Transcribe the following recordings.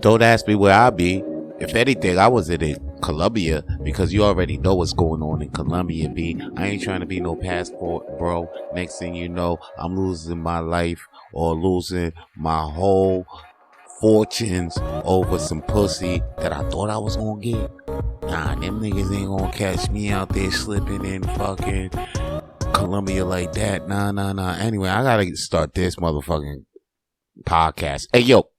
Don't ask me where I be. If anything, I was in Colombia, because you already know what's going on in Colombia, B. I ain't trying to be no passport, bro. Next thing you know, I'm losing my life or losing my whole fortunes over some pussy that I thought I was gonna get. Nah, them niggas ain't gonna catch me out there slipping in fucking Colombia like that. Nah. Anyway, I gotta start this motherfucking podcast. Hey, yo.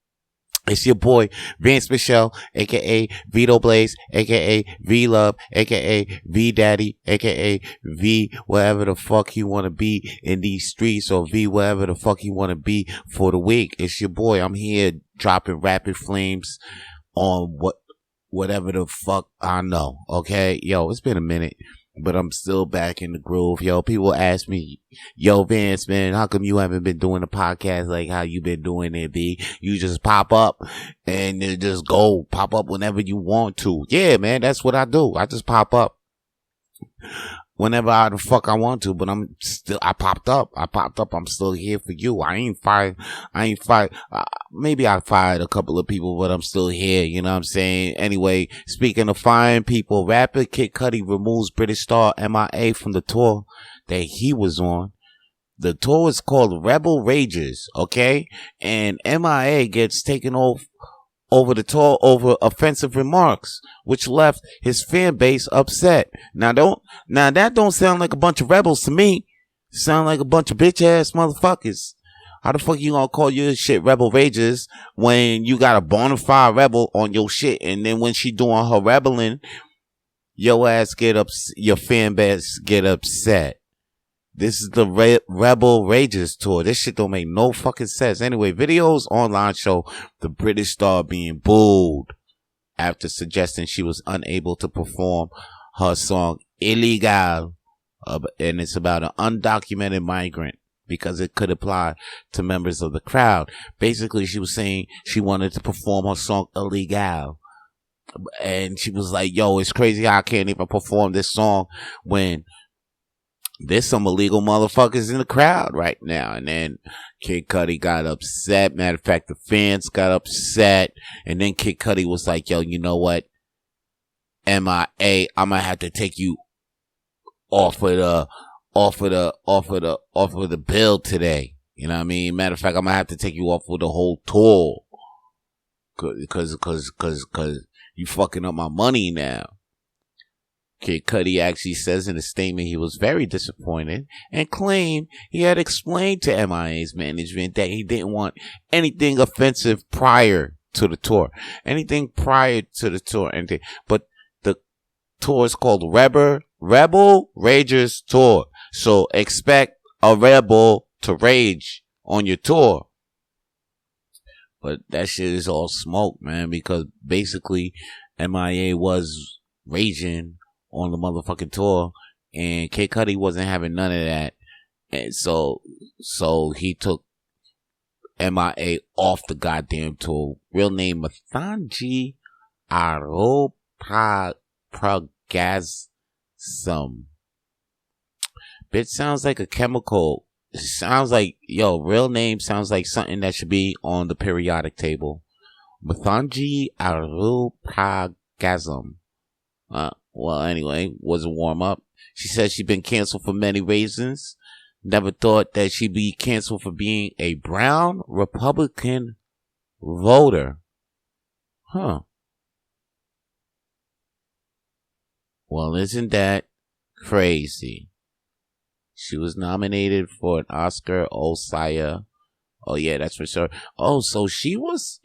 It's your boy, Vince Michelle, aka Vito Blaze, aka V Love, aka V Daddy, aka V whatever the fuck you want to be in these streets, or V whatever the fuck you want to be for the week. It's your boy. I'm here dropping Rapid Flames on whatever the fuck I know. Okay, yo, it's been a minute, but I'm still back in the groove. Yo, people ask me, yo, Vince, man, how come you haven't been doing a podcast like how you been doing it, B? You just pop up and then just go pop up whenever you want to. Yeah, man, that's what I do. I just pop up whenever the fuck I want to, but I popped up. I'm still here for you. I ain't fired. Maybe I fired a couple of people, but I'm still here. You know what I'm saying? Anyway, speaking of firing people, rapper Kid Cudi removes British star MIA from the tour that he was on. The tour is called Rebel Rages, okay? And MIA gets taken off over the tour over offensive remarks, which left his fan base upset. Now that don't sound like a bunch of rebels to me. Sound like a bunch of bitch ass motherfuckers. How the fuck you gonna call your shit Rebel Rages when you got a bona fide rebel on your shit, and then when she doing her rebelling, your ass your fan base get upset? This is the Rebel Rages tour. This shit don't make no fucking sense. Anyway, videos online show the British star being booed after suggesting she was unable to perform her song Illegal. And it's about an undocumented migrant, because it could apply to members of the crowd. Basically, she was saying she wanted to perform her song Illegal. And she was like, yo, it's crazy how I can't even perform this song when there's some illegal motherfuckers in the crowd right now. And then Kid Cudi got upset. Matter of fact, the fans got upset. And then Kid Cudi was like, yo, you know what? MIA, I'm gonna have to take you off of the bill today. You know what I mean? Matter of fact, I'm gonna have to take you off of the whole tour. Cause you fucking up my money now. Kid Cudi actually says in a statement he was very disappointed and claimed he had explained to MIA's management that he didn't want anything offensive prior to the tour. But the tour is called Rebel Rages Tour. So expect a rebel to rage on your tour. But that shit is all smoke, man, because basically MIA was raging on the motherfucking tour, and Kid Cudi wasn't having none of that, and so he took MIA off the goddamn tour. Real name Mathanji Aropragasm. Bitch sounds like a chemical. It sounds like, yo, real name sounds like something that should be on the periodic table. Mathanji Aropragasm. Well, anyway, was a warm up. She said she'd been canceled for many reasons. Never thought that she'd be canceled for being a brown Republican voter. Huh. Well, isn't that crazy? She was nominated for an Oscar Osaya. Oh yeah, that's for sure. Oh, so she was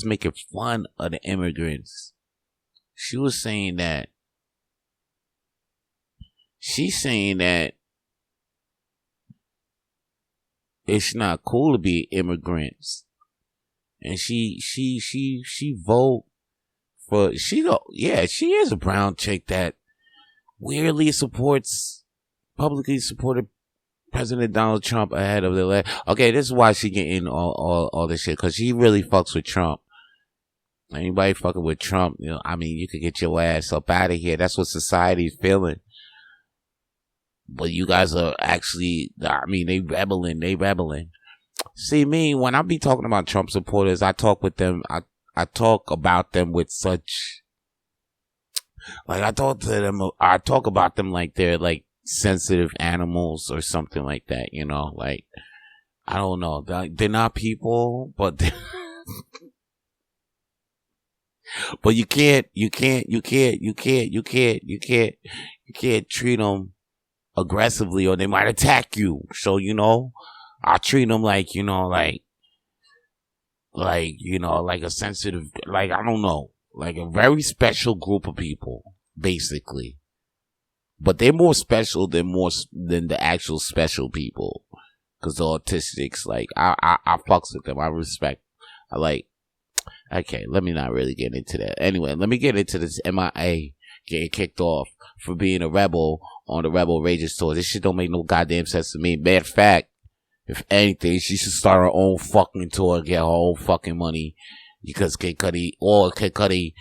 making fun of the immigrants. She was saying that. She's saying that it's not cool to be immigrants, and she vote for she is a brown chick that weirdly publicly supported President Donald Trump ahead of the election. Okay, this is why she getting all this shit, because she really fucks with Trump. Anybody fucking with Trump, you know, I mean, you could get your ass up out of here. That's what society's feeling. But you guys are actually, I mean, they rebelling. See, me, when I be talking about Trump supporters, I talk with them, I I talk about them with such, like, I talk about them like they're like sensitive animals or something like that, you know, like, I don't know, they're not people, but but you can't treat them aggressively or they might attack you. So, you know, I treat them like, you know, like, you know, like a sensitive, like, I don't know, like a very special group of people, basically. But they're more special than the actual special people. Cause the autistics, like, I fucks with them. I respect. I like, okay, let me not really get into that. Anyway, let me get into this MIA getting kicked off for being a rebel on the Rebel Rages tour. This shit don't make no goddamn sense to me. Matter of fact, if anything, she should start her own fucking tour and get her own fucking money. Because Kid Cudi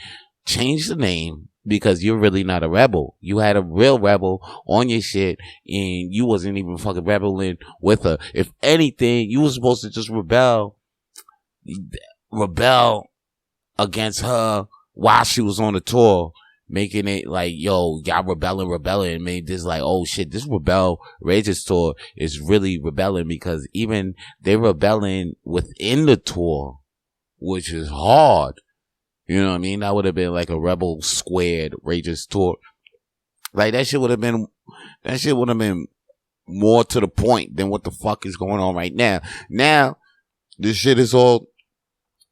changed the name because you're really not a rebel. You had a real rebel on your shit and you wasn't even fucking rebelling with her. If anything, you were supposed to just rebel against her while she was on the tour, making it like, yo, y'all rebelling, and made this like, oh shit, this Rebel Rages tour is really rebelling, because even they're rebelling within the tour, which is hard. You know what I mean? That would have been like a Rebel Squared Rages tour. Like, that shit would have been more to the point than what the fuck is going on right now. Now, this shit is all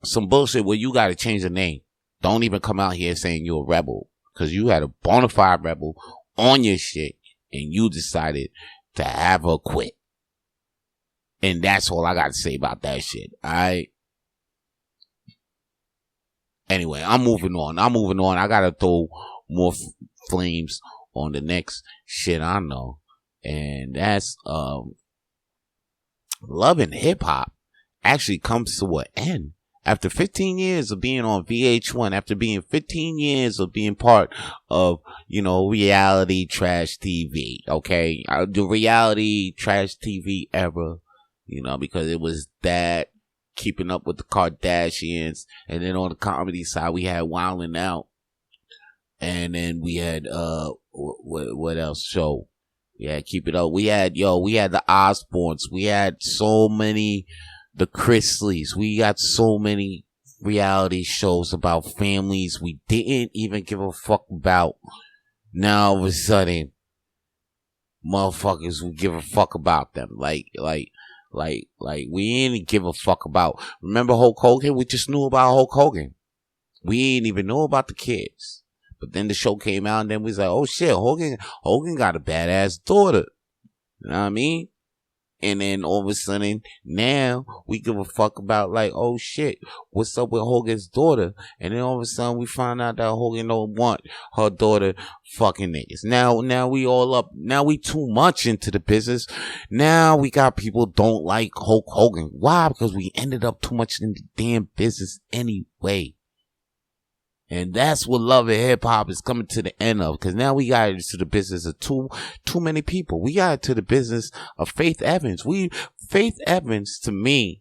some bullshit where you gotta change the name. Don't even come out here saying you're a rebel, because you had a bona fide rebel on your shit and you decided to have her quit. And that's all I gotta say about that shit. Alright? Anyway, I'm moving on. I gotta throw more flames on the next shit I know. And that's, Love and Hip Hop actually comes to an end. After 15 years of being on VH1, after being 15 years of being part of, you know, reality trash TV, okay? The reality trash TV era, you know, because it was that, Keeping Up with the Kardashians, and then on the comedy side, we had Wildin' Out, and then we had, what else show? Yeah, Keep It Up. We had the Osbournes. We had so many, the Chrisleys. We got so many reality shows about families we didn't even give a fuck about. Now all of a sudden, motherfuckers, we give a fuck about them. Like we ain't give a fuck about. Remember Hulk Hogan? We just knew about Hulk Hogan. We ain't even know about the kids. But then the show came out, and then we was like, oh shit, Hogan got a badass daughter. You know what I mean? And then all of a sudden, now we give a fuck about, like, oh shit, what's up with Hogan's daughter? And then all of a sudden we find out that Hogan don't want her daughter fucking niggas. Now we all up. Now we too much into the business. Now we got people don't like Hulk Hogan. Why? Because we ended up too much in the damn business anyway. And that's what Love and Hip Hop is coming to the end of. Because now we got into the business of too many people. We got into the business of Faith Evans. Faith Evans, to me,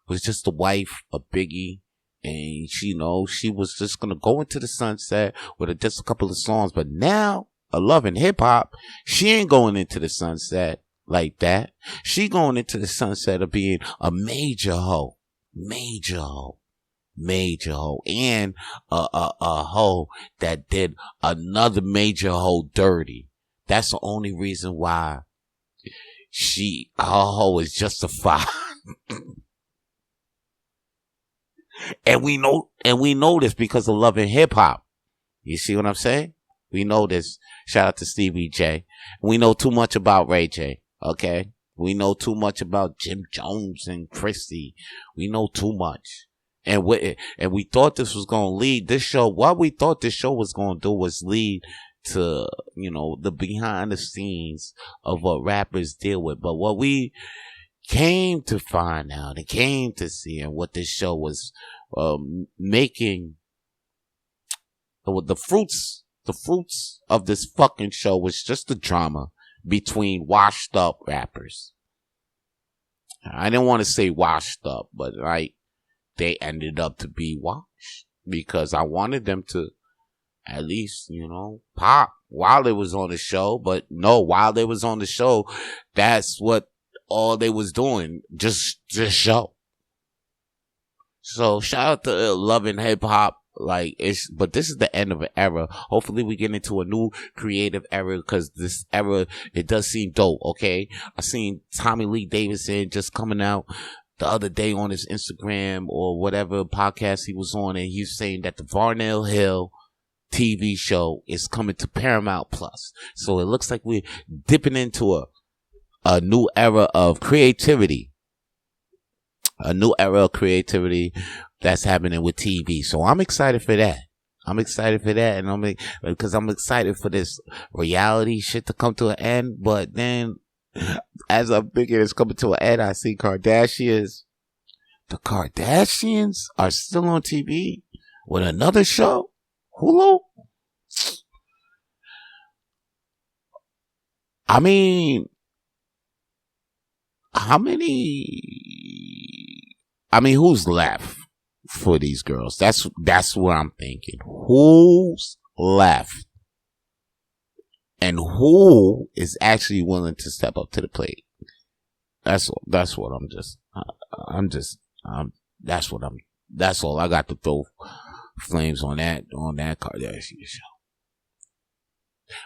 was just the wife of Biggie. And she was just going to go into the sunset with just a couple of songs. But now, a Love and Hip Hop, she ain't going into the sunset like that. She going into the sunset of being a major hoe. And a hoe that did another major hoe dirty. That's the only reason why her hoe is justified. and we know this because of Love and Hip Hop. You see what I'm saying? We know this. Shout out to Stevie J. We know too much about Ray J. Okay? We know too much about Jim Jones and Christy. We know too much. And we thought this was going to lead this show. What we thought this show was going to do was lead to, the behind the scenes of what rappers deal with. But what we came to find out and came to see, and what this show was making, the fruits of this fucking show was just the drama between washed up rappers. I didn't want to say washed up, but they ended up to be watched because I wanted them to at least, pop while they was on the show. But no, while they was on the show, that's what all they was doing. Just show. So shout out to Love and Hip Hop. But this is the end of an era. Hopefully we get into a new creative era because this era, it does seem dope, okay? I seen Tommy Lee Davidson just coming out the other day on his Instagram or whatever podcast he was on, and he's saying that the Varnell Hill TV show is coming to Paramount Plus. So it looks like we're dipping into a new era of creativity. A new era of creativity that's happening with TV. So I'm excited for that. And because I'm excited for this reality shit to come to an end. But then, as I'm thinking it's coming to an end, I see Kardashians. The Kardashians are still on TV with another show. Hulu? I mean, who's left for these girls? That's what I'm thinking. Who's left? And who is actually willing to step up to the plate? That's all I got to throw flames on that Kardashian show.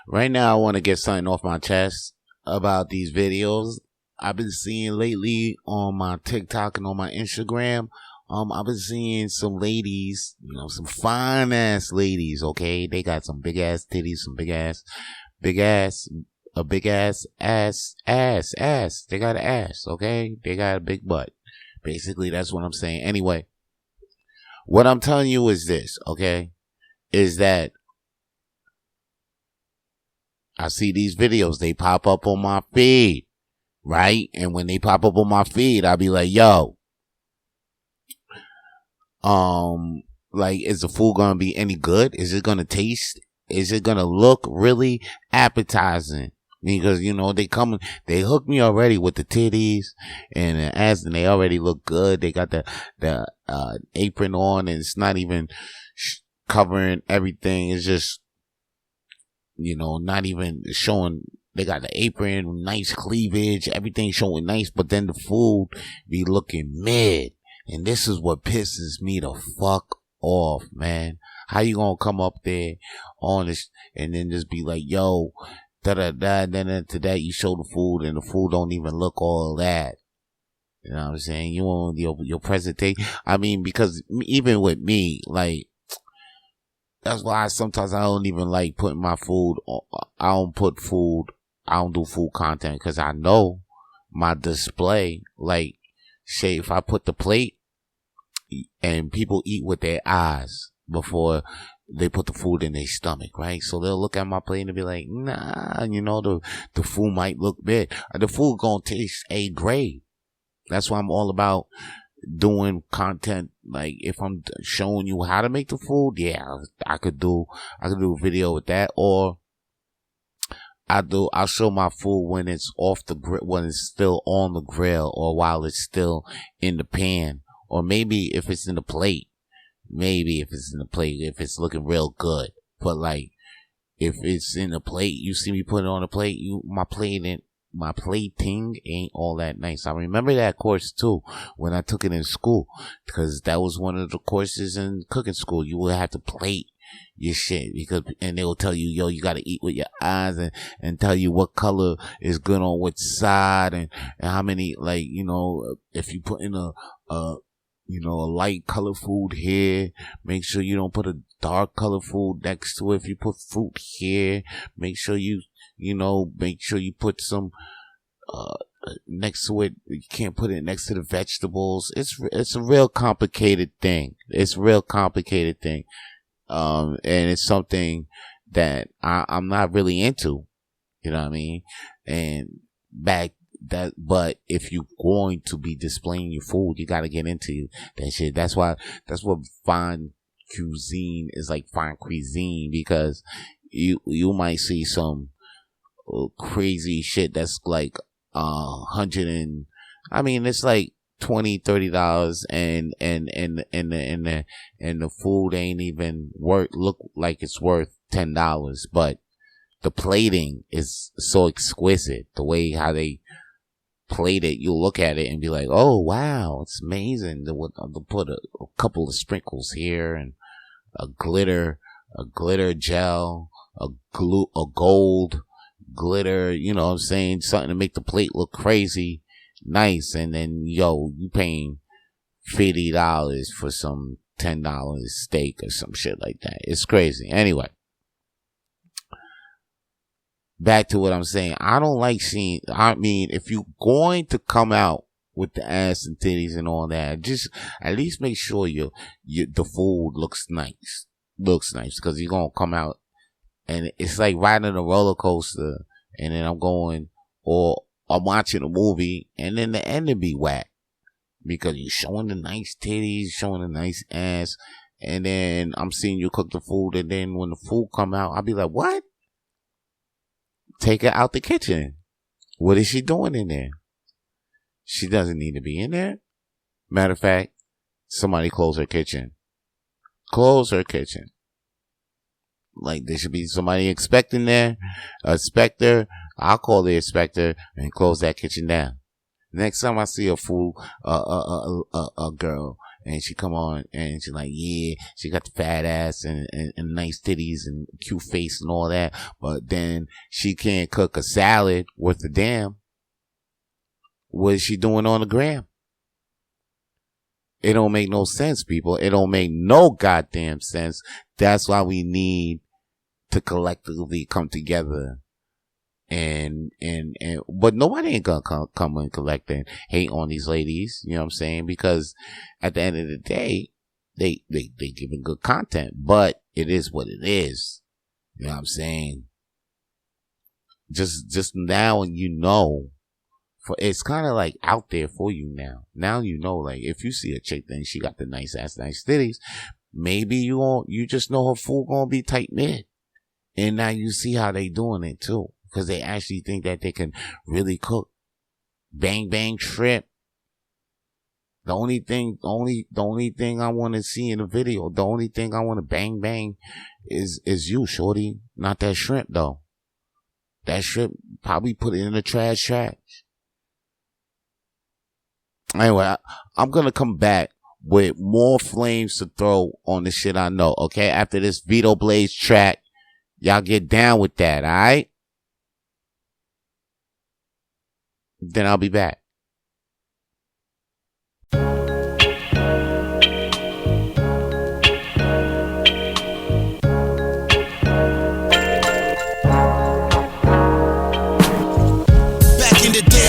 Right now I want to get something off my chest about these videos I've been seeing lately on my TikTok and on my Instagram. I've been seeing some ladies, some fine ass ladies, okay? They got some big ass titties, some big ass, a big ass ass. They got an ass, okay? They got a big butt. Basically, that's what I'm saying. Anyway, what I'm telling you is this, okay? Is that I see these videos, they pop up on my feed, right? And when they pop up on my feed, I'll be like, yo, is the food gonna be any good? Is it gonna taste? Is it gonna look really appetizing? Because, they hooked me already with the titties and the ass, and they already look good. They got the apron on, and it's not even covering everything. It's just, not even showing. They got the apron, nice cleavage, everything showing nice, but then the food be looking mid. And this is what pisses me the fuck off, man. How you gonna come up there on this and then just be like, yo, da-da-da, and then to that you show the food and the food don't even look all that. You know what I'm saying? You want your presentation. I mean, because even with me, that's why sometimes I don't even like putting my food on. I don't do food content because I know my display, say if I put the plate and people eat with their eyes before they put the food in their stomach, right? So they'll look at my plate and be like, nah, the food might look bad. The food gonna taste A grade. That's why I'm all about doing content. If I'm showing you how to make the food, yeah, I could do a video with that, or I'll show my food when it's off the grill, when it's still on the grill, or while it's still in the pan, or maybe if it's in the plate. If it's looking real good. But if it's in the plate, you see me put it on the plate, my plating ain't all that nice. I remember that course too when I took it in school, because that was one of the courses in cooking school. You would have to plate your shit and they will tell you, yo, you gotta eat with your eyes and tell you what color is good on which side and how many, if you put in a light color food here, make sure you don't put a dark color food next to it. If you put fruit here, make sure you put some, next to it. You can't put it next to the vegetables. It's a real complicated thing. And it's something that I'm not really into, you know what I mean? And but if you're going to be displaying your food, you got to get into that shit. That's what fine cuisine is, fine cuisine, because you might see some crazy shit that's 100 and, it's $20-$30 and the food ain't even look like it's worth $10, but the plating is so exquisite. The way how they plate it, you look at it and be like, oh wow, it's amazing. They'll put a couple of sprinkles here and a glitter gel, a gold glitter, you know what I'm saying, something to make the plate look crazy nice, and then you paying $50 for some $10 steak or some shit like that. It's crazy. Anyway, back to what I'm saying. I don't like seeing, if you're going to come out with the ass and titties and all that, just at least make sure the food looks nice. Because you're going to come out and it's like riding a roller coaster, and then I'm watching a movie and then the ending be whack because you're showing the nice titties, showing the nice ass, and then I'm seeing you cook the food, and then when the food come out, I'll be like, what? Take her out the kitchen. What is she doing in there? She doesn't need to be in there. Matter of fact, somebody close her kitchen. Close her kitchen. Like, there should be somebody inspecting there. Inspector. I'll call the inspector and close that kitchen down. Next time I see a girl and she come on and she like, yeah, she got the fat ass and nice titties and cute face and all that, but then she can't cook a salad worth a damn. What is she doing on the gram? It don't make no sense, people. It don't make no goddamn sense. That's why we need to collectively come together. But nobody ain't gonna come and collect and hate on these ladies, you know what I'm saying? Because at the end of the day, they giving good content, but it is what it is. You know what I'm saying? Just now, it's kind of like out there for you now. Now you know, like, if you see a chick and she got the nice ass, nice titties, maybe you just know her food gonna be tight knit. And now you see how they doing it too. Because they actually think that they can really cook. Bang bang shrimp. The only thing I want to see in the video, the only thing I want to bang bang is you, shorty. Not that shrimp though. That shrimp, probably put it in the trash. Anyway, I'm gonna come back with more flames to throw on the shit I know. Okay, after this Vito Blaze track, y'all get down with that. All right. Then I'll be back.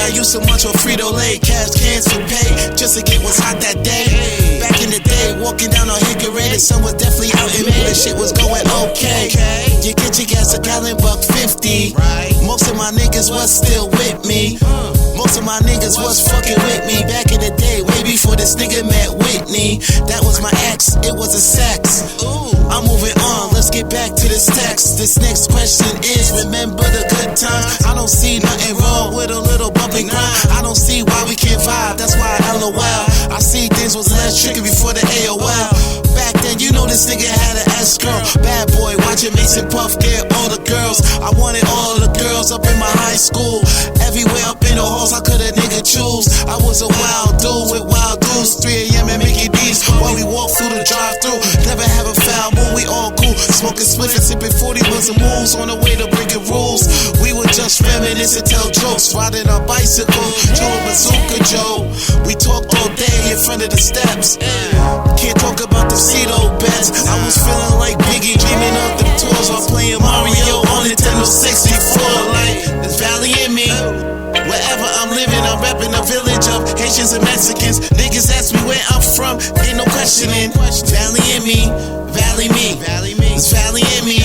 Used to munch on Frito-Lay, cash cans for pay, just to get what's hot that day. Back in the day, walking down on Hickory, the sun was definitely out in May, the shit was going okay. You get your gas a gallon, $1.50. Most of my niggas was still with me. Most of my niggas was fucking with me back in the day, way before this nigga met Whitney. That was my ex, it was a sex. I'm moving on, let's get back to this text. This next question is, remember the good times? I don't see nothing wrong with a little bumping grind. I don't see why we can't vibe, that's why I LOL. I see things was less tricky before the AOL. Back then, you know this nigga had an S-girl. Bad boy, watching Mason Puff get all the girls. I wanted all the girls up in my high school. Everywhere up in the halls, how could a nigga choose? I was a wild dude with wild dudes. 3 a.m. at Mickey D's while we walk through the drive-thru. Never have a foul mood, we all cool. Smoking spliff and sipping 40 months and moves on the way to breaking rules. We were just reminisce and tell jokes. Riding a bicycle, Joe Bazooka Joe. We talked all day in front of the steps. Can't talk about the Cito bets. I was feeling like Biggie, dreaming of them tours while playing Mario on Nintendo 64. Like, there's Valley in me. Wherever I'm living, I'm repping a village of Haitians and Mexicans. Niggas ask me where I'm from, ain't no questioning. Valley in me, Valley me. There's Valley in me.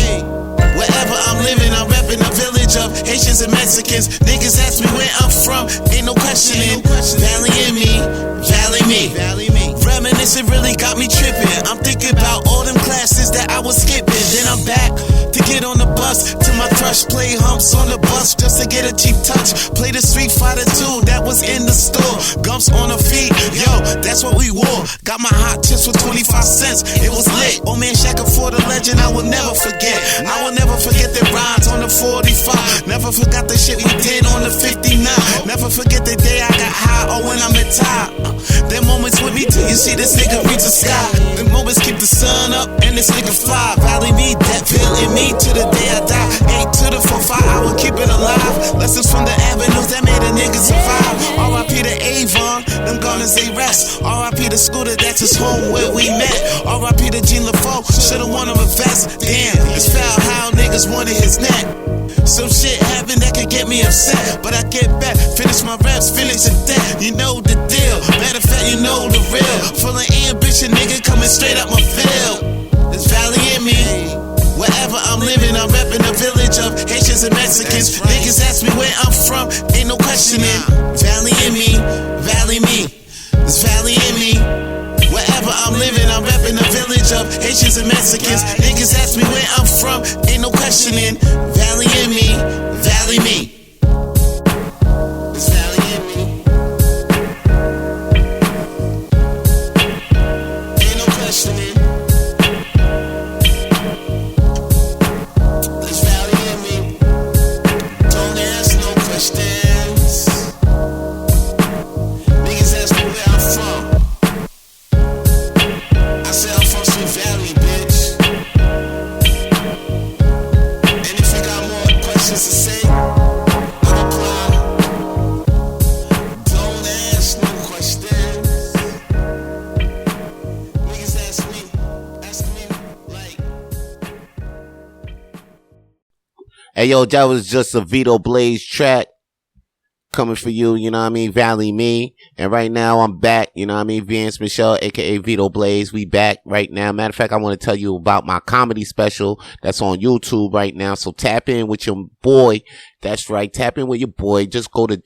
Wherever I'm living, I'm repping a village of Haitians and Mexicans. Niggas ask me where I'm from, ain't no questioning. Valley in me, Valley me. Reminiscing really got me tripping. I'm thinking about all them classes that I was skipping. Then I'm back to get on the bus to my crush rush. Play humps on the bus just to get a cheap touch. Play the Street Fighter 2 that was in the store. Gumps on the feet, yo, that's what we wore. Got my hot chips for 25 cents, it was lit. Oh man, Shaq for the legend, I will never forget. I will never forget the rides on the 45. Never forgot the shit we did on the 59. Never forget the day I got high or when I'm at top. Them moments with me till you see this nigga reach the sky. Them moments keep the sun up and this nigga fly. Valley me, that pill in me to the day I die. 8 to the 4-5, I will keep it alive. Lessons from the avenues that made a nigga survive. R.I.P. to Avon, them gonna say rest. R.I.P. to Scooter, that's his home where we met. R.I.P. to Gene LaFoe, should've won him a vest. Damn, it's foul how niggas wanted his neck. Some shit happened that could get me upset, but I get back, finish my raps, finish the death. You know the deal, matter of fact, you know the real. Full of ambition, nigga, coming straight up my field. There's valley in me. Wherever I'm living, I'm repping the village of Haitians and Mexicans. Niggas ask me where I'm from, ain't no questioning. Valley in me, valley me. There's valley in me. Wherever I'm living, I'm repping the village of Haitians and Mexicans. Niggas ask me where I'm from, ain't no questioning. Valley in me, valley me. There's valley in me. Ain't no questioning. There's valley in me. Don't ask no questions. Niggas ask me where I'm from. I said I'm from Sweet Valley, bitch. And if you got more questions to say, I'll reply. Don't ask no questions. Niggas ask me like. Hey, yo, that was just a Vito Blaze track coming for you, you know what I mean? Valley Me. And right now I'm back, you know what I mean? Vance Michelle, aka Vito Blaze. We back right now. Matter of fact, I want to tell you about my comedy special that's on YouTube right now. So tap in with your boy. That's right. Tap in with your boy. Just go to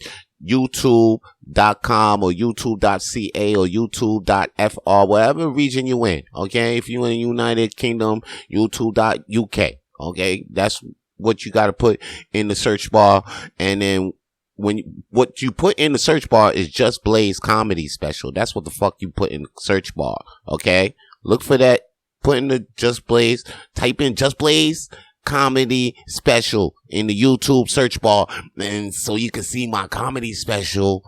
youtube.com or youtube.ca or youtube.fr, whatever region you in. Okay. If you in the United Kingdom, youtube.uk. Okay. That's what you got to put in the search bar. And then what you put in the search bar is Just Blaze comedy special. That's what the fuck you put in the search bar. Okay. Look for that. Put in the Just Blaze. Type in Just Blaze comedy special in the YouTube search bar. And so you can see my comedy special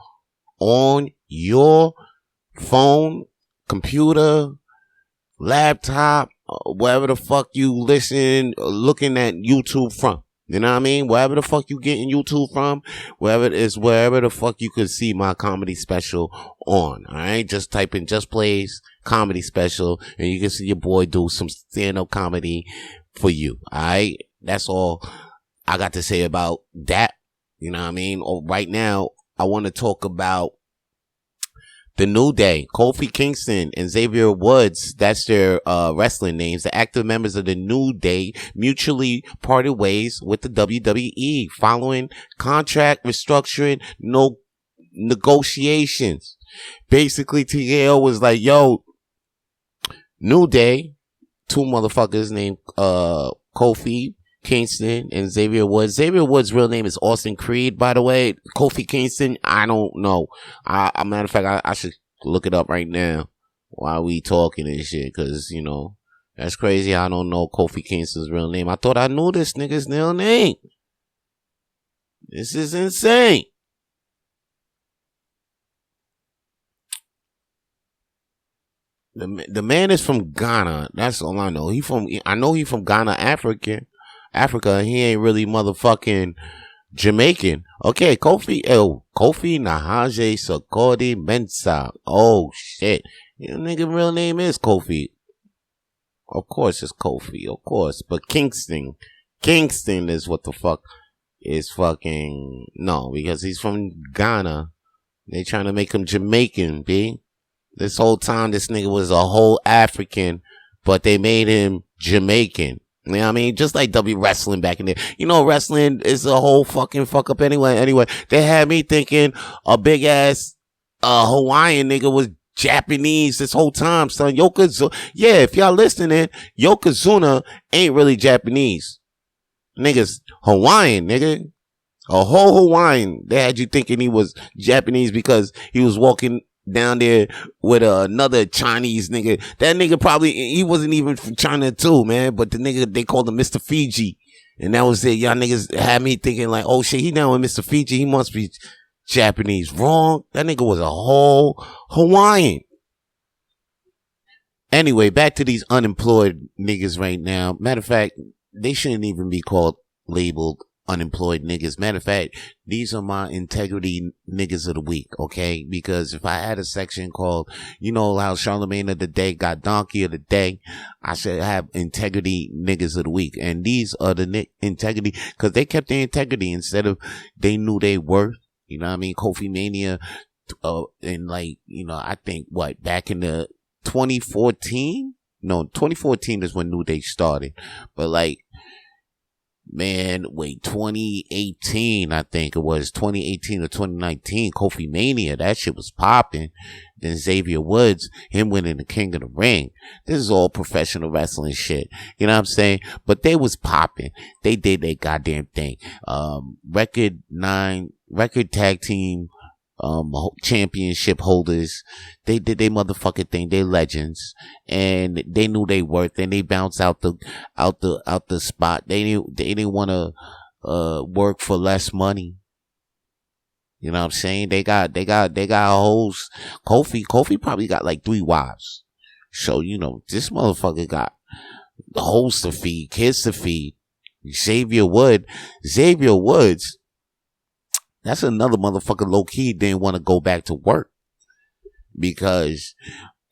on your phone, computer, laptop, wherever the fuck you looking at YouTube from. You know what I mean? Wherever the fuck you getting YouTube from, wherever the fuck you could see my comedy special on. Alright? Just type in Just Blaze comedy special and you can see your boy do some stand-up comedy for you. Alright? That's all I got to say about that. You know what I mean? Right now, I want to talk about The New Day. Kofi Kingston and Xavier Woods, that's their wrestling names. The active members of The New Day mutually parted ways with the WWE following contract restructuring, no negotiations. Basically, TKO was like, yo, New Day, two motherfuckers named Kofi Kingston and Xavier Woods. Xavier Woods' real name is Austin Creed, by the way. Kofi Kingston, I don't know. Matter of fact, I should look it up right now while we talking and shit, cause, you know, that's crazy. I don't know Kofi Kingston's real name. I thought I knew this nigga's real name. This is insane. The man is from Ghana. That's all I know. I know he from Ghana, Africa. He ain't really motherfucking Jamaican. Okay, Kofi Nahaje Sakodi Mensah. Oh shit. Your nigga real name is Kofi. Of course it's Kofi, of course. But Kingston is what the fuck is fucking, no, because he's from Ghana. They trying to make him Jamaican, B. This whole time this nigga was a whole African, but they made him Jamaican. You know what I mean? Just like W wrestling back in there. You know, wrestling is a whole fucking fuck up anyway. Anyway, they had me thinking a big ass Hawaiian nigga was Japanese this whole time, son. Yeah, if y'all listening, Yokozuna ain't really Japanese. Niggas Hawaiian, nigga. A whole Hawaiian. They had you thinking he was Japanese because he was walking down there with another Chinese nigga. That nigga probably, he wasn't even from China too, man. But the nigga, they called him Mr. Fiji. And that was it. Y'all niggas had me thinking like, oh shit, he down with Mr. Fiji. He must be Japanese. Wrong. That nigga was a whole Hawaiian. Anyway, back to these unemployed niggas right now. Matter of fact, they shouldn't even be labeled unemployed niggas. Matter of fact, these are my integrity niggas of the week, okay? Because if I had a section called, you know how Charlemagne of the Day got Donkey of the Day, I should have integrity niggas of the week. And these are the integrity, because they kept their integrity instead of they knew they worth. You know what I mean? Kofi Mania, and like, you know, I think back in the 2014? No, 2014 is when New Day started. But like, man, 2018, I think it was 2018 or 2019, Kofi Mania, that shit was popping. Then Xavier Woods, him winning the King of the Ring. This is all professional wrestling shit. You know what I'm saying? But they was popping. They did their goddamn thing. Record tag team championship holders. They did their motherfucking thing. They legends, and they knew they worth, and they bounced out the spot. They didn't want to work for less money. You know what I'm saying? They got hoes. Kofi probably got like 3 wives. So, you know, this motherfucker got the hoes to feed, kids to feed. Xavier Woods, that's another motherfucker low-key didn't want to go back to work. Because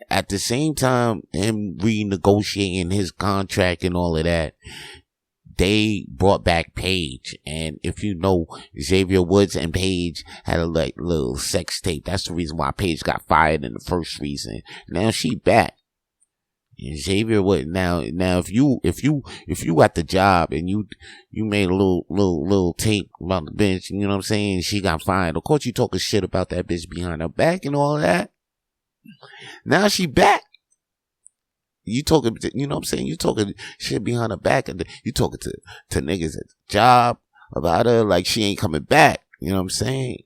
at the same time, him renegotiating his contract and all of that, they brought back Paige. And if you know, Xavier Woods and Paige had a like little sex tape. That's the reason why Paige got fired in the first season. Now she back. And Xavier Woods, now if you at the job and you made a little tape about the bitch, you know what I'm saying, she got fired. Of course you talking shit about that bitch behind her back and all that. Now she back. You talking, you know what I'm saying? You talking shit behind her back, and you talking to niggas at the job about her like she ain't coming back. You know what I'm saying?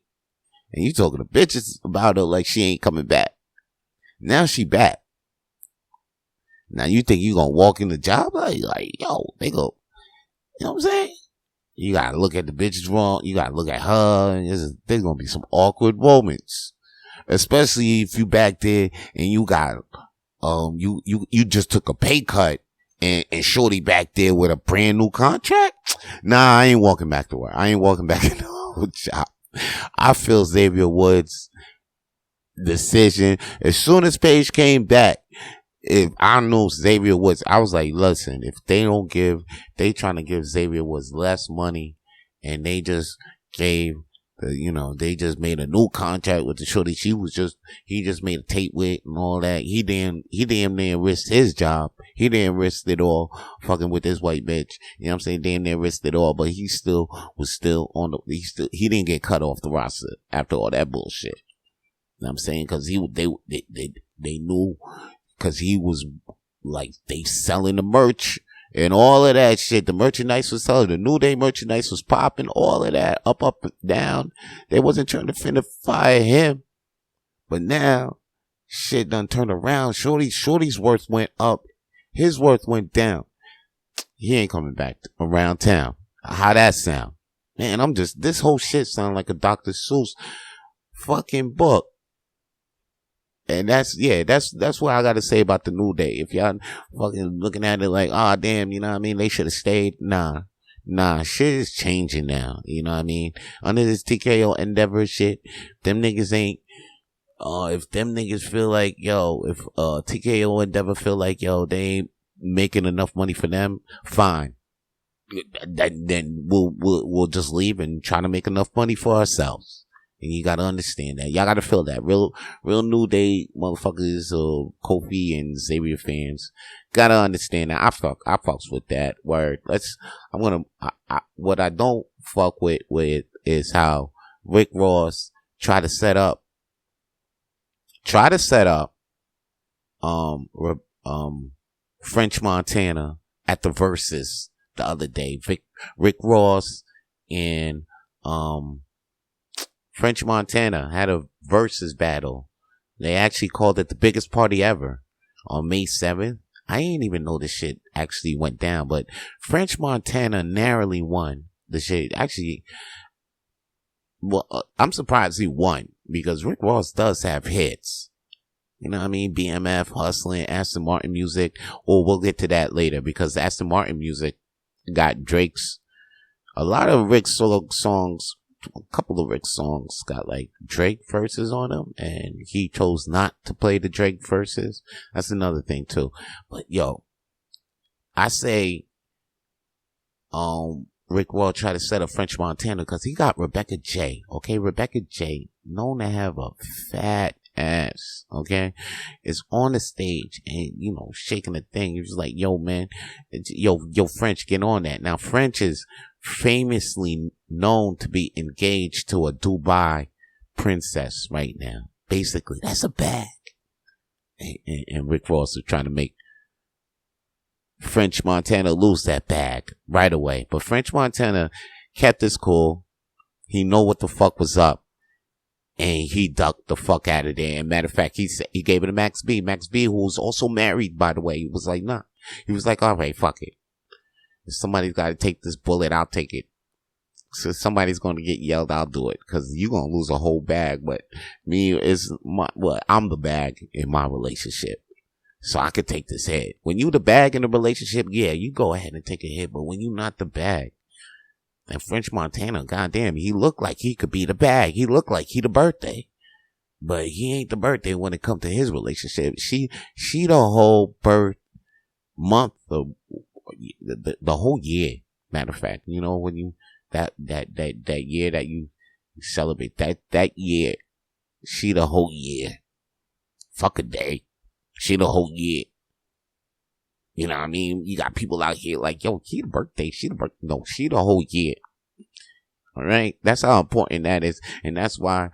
And you talking to bitches about her like she ain't coming back. Now she back. Now you think you gonna walk in the job like yo, they go, you know what I'm saying? You gotta look at the bitches wrong. You gotta look at her, and there's gonna be some awkward moments, especially if you back there and you got you just took a pay cut and shorty back there with a brand new contract. Nah, I ain't walking back to work. I ain't walking back in the job. I feel Xavier Woods' decision as soon as Paige came back. If I knew Xavier Woods, I was like, listen, if they trying to give Xavier Woods less money, and they just gave they just made a new contract with the shorty he just made a tape with and all that. He damn near risked his job. He didn't risk it all fucking with this white bitch. You know what I'm saying? Damn near risked it all, but he didn't get cut off the roster after all that bullshit. You know what I'm saying? Cause they knew. Cause he was like, they selling the merch and all of that shit. The merchandise was selling. The New Day merchandise was popping. All of that up, down. They wasn't trying to finna fire him. But now, shit done turned around. Shorty's worth went up. His worth went down. He ain't coming back around town. How that sound? Man, this whole shit sound like a Dr. Seuss fucking book. And that's what I gotta say about the New Day. If y'all fucking looking at it like, damn, you know what I mean, they should have stayed. Nah, shit is changing now. You know what I mean? Under this TKO Endeavor shit, them niggas ain't, if them niggas feel like, if TKO Endeavor feel like, they ain't making enough money for them, fine. Then we'll just leave and try to make enough money for ourselves. And you gotta understand that. Y'all gotta feel that. Real New Day motherfuckers, Kofi and Xavier fans, gotta understand that. I fucks with that word. What I don't fuck with is how Rick Ross try to set up French Montana at the the other day. Rick Ross and French Montana had a versus battle. They actually called it the biggest party ever on May 7th. I didn't even know this shit actually went down, but French Montana narrowly won the shit. Actually, well, I'm surprised he won because Rick Ross does have hits. You know what I mean? BMF, Hustling, Aston Martin Music. Or we'll get to that later because Aston Martin Music got Drake's. A lot of Rick's solo songs, a couple of Rick's songs got like Drake verses on them, and he chose not to play the Drake verses. That's another thing too. But yo, I say, Rick Ross tried to set up French Montana because he got Rebecca J. Okay, Rebecca J, known to have a fat ass. Okay, is on the stage and you know shaking the thing. He was like, "Yo, man, yo, French, get on that." Now, French is famously known to be engaged to a Dubai princess right now. Basically, that's a bag. And Rick Ross is trying to make French Montana lose that bag right away. But French Montana kept his cool. He know what the fuck was up. And he ducked the fuck out of there. And matter of fact, he gave it to Max B. Max B, who was also married, by the way. He was like, nah. He was like, all right, fuck it. If somebody's got to take this bullet, I'll take it. So if somebody's going to get yelled, I'll do it. Because you're going to lose a whole bag. But I'm the bag in my relationship. So I could take this hit. When you the bag in a relationship, yeah, you go ahead and take a hit. But when you not the bag, and French Montana, goddamn, he looked like he could be the bag. He looked like he the birthday. But he ain't the birthday when it comes to his relationship. She the whole birth month of the whole year. Matter of fact, you know, when you, that year that you celebrate, that year, she the whole year. Fuck a day. She the whole year. You know what I mean? You got people out here like, yo, she the birthday. No, she the whole year. All right? That's how important that is. And that's why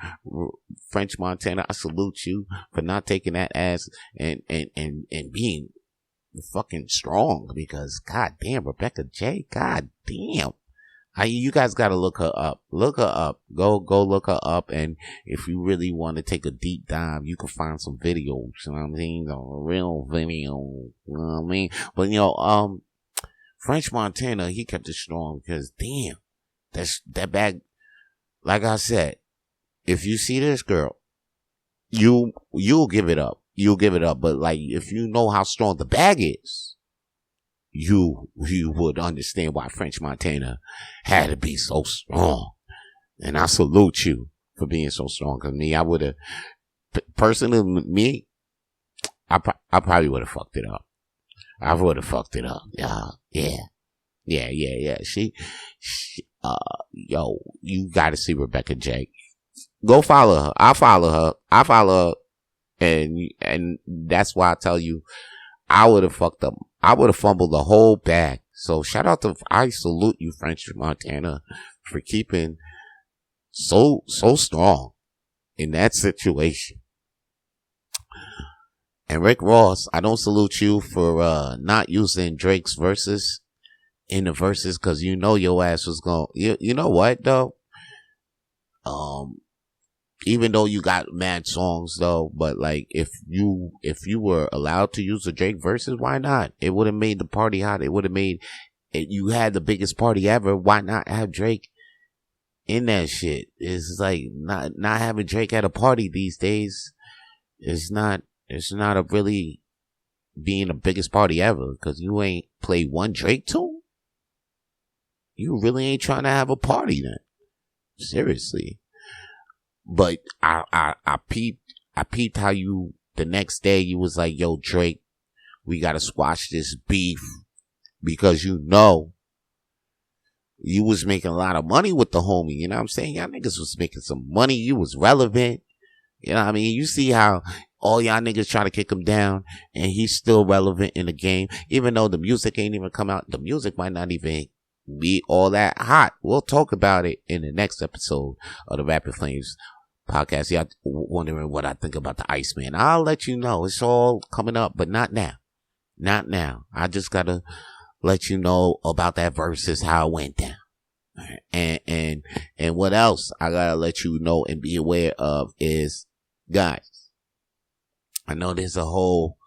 French Montana, I salute you for not taking that ass and being fucking strong because goddamn, Rebecca J, goddamn. You guys gotta look her up. Look her up. Go look her up. And if you really want to take a deep dive, you can find some videos. You know what I mean? A real video. You know what I mean? But you know, French Montana, he kept it strong because damn, that bag. Like I said, if you see this girl, you'll give it up. You'll give it up. But like, if you know how strong the bag is, you would understand why French Montana had to be so strong. And I salute you for being so strong. Cause me, I would have, personally, I probably would have fucked it up. I would have fucked it up. Yeah. She, yo, you gotta see Rebecca J. Go follow her. I follow her. And that's why I tell you, I would have fucked up. I would have fumbled the whole bag. So shout out to, I salute you, French Montana, for keeping so strong in that situation. And Rick Ross, I don't salute you for not using Drake's verses in the verses because you know your ass was going. You know what though? Even though you got mad songs though, but like if you were allowed to use the Drake verses, why not? It would have made the party hot. It would have made it, you had the biggest party ever. Why not have Drake in that shit? It's like not having Drake at a party these days. It's not a really being the biggest party ever because you ain't played one Drake tune. You really ain't trying to have a party then. Seriously. But I peeped how you, the next day you was like, yo, Drake, we gotta squash this beef because you know you was making a lot of money with the homie. You know what I'm saying? Y'all niggas was making some money. You was relevant. You know what I mean? You see how all y'all niggas try to kick him down and he's still relevant in the game. Even though the music ain't even come out. The music might not even be all that hot. We'll talk about it in the next episode of the Rapid Flings podcast. Y'all wondering what I think about the Iceman. I'll let you know. It's all coming up, but not now. Not now. I just gotta let you know about that versus how it went down. And what else I gotta let you know and be aware of is, guys, I know there's a whole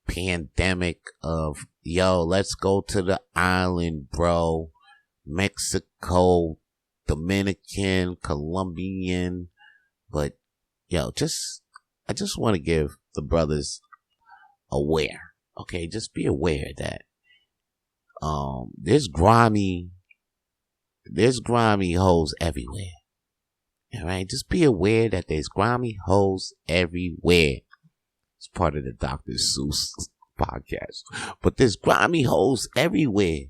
pandemic of, yo, let's go to the island, bro. Mexico, Dominican, Colombian, but yo, I just want to give the brothers aware, okay? Just be aware that there's grimy hoes everywhere. All right, just be aware that there's grimy hoes everywhere. It's part of the Dr. Seuss podcast, but there's grimy hoes everywhere.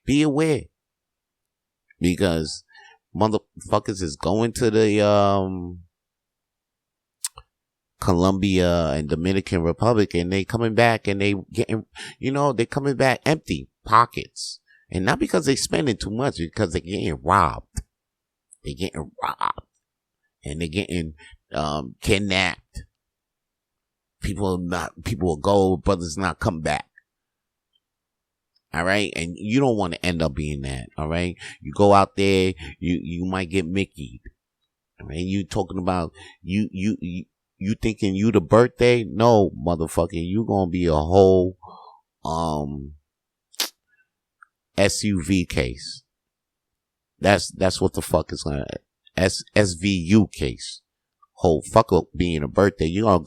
Be aware, because motherfuckers is going to the Colombia and Dominican Republic, and they coming back and they getting, they coming back empty pockets. And not because they spending too much, because they're getting robbed. They're getting robbed. And they're getting kidnapped. People will go, brothers not come back. All right? And you don't want to end up being that. All right? You go out there, you might get Mickey'd. All right? You talking about, you thinking you the birthday? No, motherfucker. You gonna be a whole, SUV case. That's what the fuck is gonna SVU case. Whole fuck up being a birthday. You gonna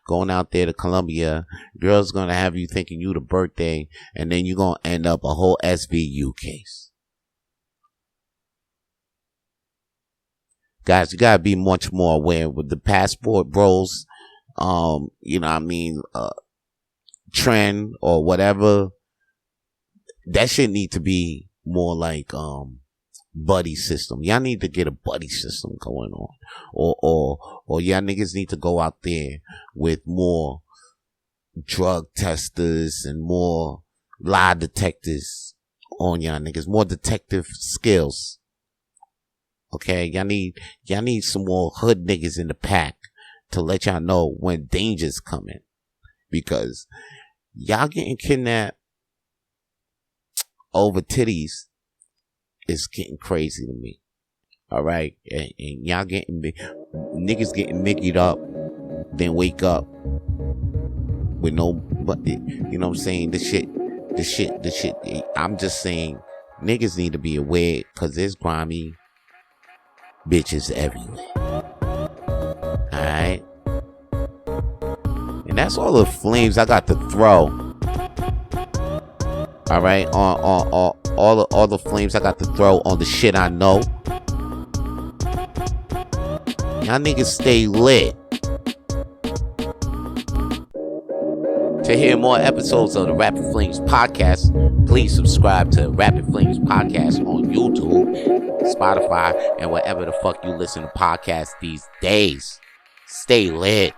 going out there to Colombia. Girls gonna have you thinking you the birthday, and then you gonna end up a whole SVU case. Guys, you gotta be much more aware with the passport bros. Trend or whatever. That shit need to be more like buddy system. Y'all need to get a buddy system going on, or y'all niggas need to go out there with more drug testers and more lie detectors on y'all niggas, more detective skills. Okay, y'all need some more hood niggas in the pack to let y'all know when danger's coming, because y'all getting kidnapped over titties is getting crazy to me. All right, and y'all niggas getting Mickey'd up, then wake up with no, but you know what I'm saying? The shit. I'm just saying, niggas need to be aware, cause there's grimy bitches everywhere. All right, and that's all the flames I got to throw. All right, on all the flames I got to throw on the shit I know. Y'all niggas stay lit. To hear more episodes of the Rapid Flings podcast, please subscribe to Rapid Flings podcast on YouTube, Spotify, and wherever the fuck you listen to podcasts these days. Stay lit.